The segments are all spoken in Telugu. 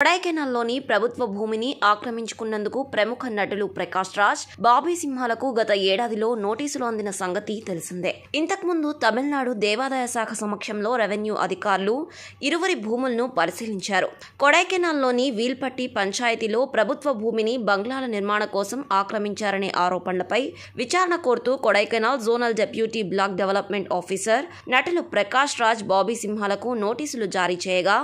కొడైకెనాల్లోని ప్రభుత్వ భూమిని ఆక్రమించుకున్నందుకు ప్రముఖ నటులు ప్రకాష్ రాజ్, బాబీ సింహాలకు గత ఏడాదిలో నోటీసులు అందిన సంగతి తెలిసిందే. ఇంతకుముందు తమిళనాడు దేవాదాయ శాఖ సమక్షంలో రెవెన్యూ అధికారులు ఇరువురి భూములను పరిశీలించారు. కొడైకెనాల్లోని వీల్పట్టి పంచాయతీలో ప్రభుత్వ భూమిని బంగ్లాల నిర్మాణ కోసం ఆక్రమించారనే ఆరోపణలపై విచారణ కోరుతూ Kodaikanal zonal deputy block development officer నటులు ప్రకాష్ రాజ్, బాబీ సింహాలకు నోటీసులు జారీ చేయగా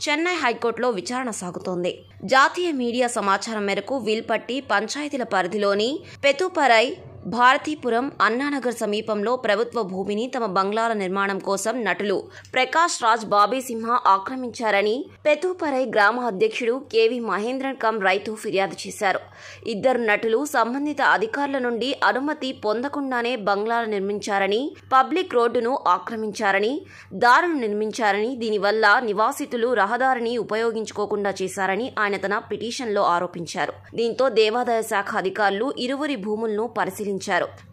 చెన్నై హైకోర్టులో విచారణ సాగుతోంది. జాతీయ మీడియా సమాచారం మేరకు వీల్పట్టి పంచాయతీల పరిధిలోని పెతుపరై, భారతీపురం, అన్నానగర్ సమీపంలో ప్రభుత్వ భూమిని తమ బంగ్లాల నిర్మాణం కోసం నటులు ప్రకాష్ రాజ్, బాబీ సింహ ఆక్రమించారని పెతుపరై గ్రామ అధ్యక్షుడు కేవి మహేంద్రన్ రైతు ఫిర్యాదు చేశారు. ఇద్దరు నటులు సంబంధిత అధికారుల నుండి అనుమతి పొందకుండానే బంగ్లాలు నిర్మించారని, పబ్లిక్ రోడ్డును ఆక్రమించారని, దారును నిర్మించారని, దీనివల్ల నివాసితులు రహదారిని ఉపయోగించుకోకుండా చేశారని ఆయన తన పిటిషన్లో ఆరోపించారు. దీంతో దేవాదాయ శాఖ అధికారులు ఇరువురి భూములను పరిశీలించారు.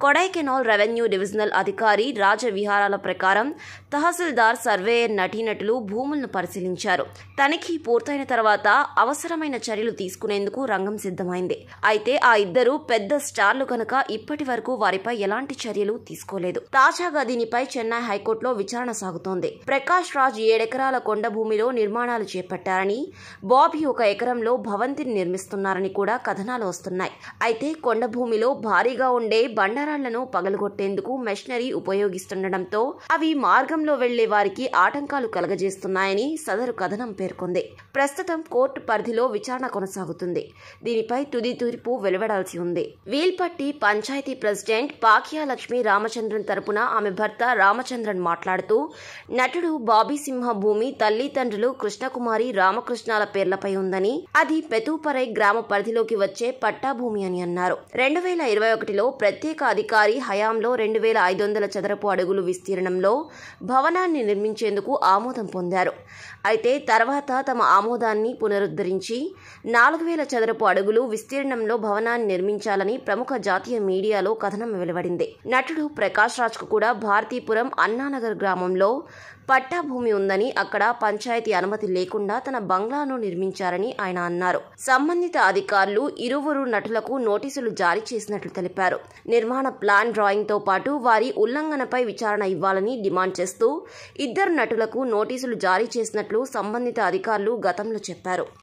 కొడైకెనాల్ రెవెన్యూ డివిజనల్ అధికారి రాజవిహారాల ప్రకారం తహసీల్దార్, సర్వేయర్, నటీనటులు భూములను పరిశీలించారు. తనిఖీ పూర్తయిన తర్వాత అవసరమైన చర్యలు తీసుకునేందుకు రంగం సిద్ధమైంది. అయితే ఆ ఇద్దరు పెద్ద స్టార్లు కనుక ఇప్పటి వరకు వారిపై ఎలాంటి చర్యలు తీసుకోలేదు. తాజాగా దీనిపై చెన్నై హైకోర్టులో విచారణ సాగుతోంది. ప్రకాష్ రాజ్ 7 ఎకరాల కొండ భూమిలో నిర్మాణాలు చేపట్టారని, బాబీ 1 ఎకరంలో భవంతిని నిర్మిస్తున్నారని కూడా కథనాలు వస్తున్నాయి. అయితే కొండ భూమిలో భారీగా ఉండే బండరాళ్లను పగలగొట్టేందుకు మెషినరీ ఉపయోగిస్తుండటంతో అవి మార్గంలో వెళ్లే వారికి ఆటంకాలు కలగజేస్తున్నాయని సదరు కథనం పేర్కొంది. ప్రస్తుతం కోర్టు పరిధిలో విచారణ కొనసాగుతుంది. దీనిపై తుది తీర్పు వెలువడాల్సి ఉంది. వీల్పట్టి పంచాయతీ ప్రెసిడెంట్ పాకియా లక్ష్మీ రామచంద్రన్ తరపున ఆమె భర్త రామచంద్రన్ మాట్లాడుతూ, నటుడు బాబీ సింహ భూమి తల్లిదండ్రులు కృష్ణకుమారి, రామకృష్ణాల పేర్లపై ఉందని, అది పెతుపరై గ్రామ పరిధిలోకి వచ్చే పట్టా భూమి అని అన్నారు. 2021లో ప్రత్యేక అధికారి హయాంలో 2500 చదరపు అడుగులు విస్తీర్ణంలో భవనాన్ని నిర్మించేందుకు ఆమోదం పొందారు. అయితే తర్వాత తమ ఆమోదాన్ని పునరుద్ధరించి 4000 చదరపు అడుగులు విస్తీర్ణంలో భవనాన్ని నిర్మించాలని ప్రముఖ జాతీయ మీడియాలో కథనం వెలువడింది. నటుడు ప్రకాష్ రాజ్కు కూడా భారతీపురం, అన్నానగర్ గ్రామంలో పట్టా భూమి ఉందని, అక్కడ పంచాయతీ అనుమతి లేకుండా తన బంగ్లాను నిర్మించారని ఆయన అన్నారు. సంబంధిత అధికారులు ఇరువురు నటులకు నోటీసులు జారీ చేసినట్లు తెలిపారు. నిర్మాణ ప్లాన్, డ్రాయింగ్తో పాటు వారి ఉల్లంఘనపై విచారణ ఇవ్వాలని డిమాండ్ చేస్తూ ఇద్దరు నటులకు నోటీసులు జారీ చేసినట్లు సంబంధిత అధికారులు గతంలో చెప్పారు.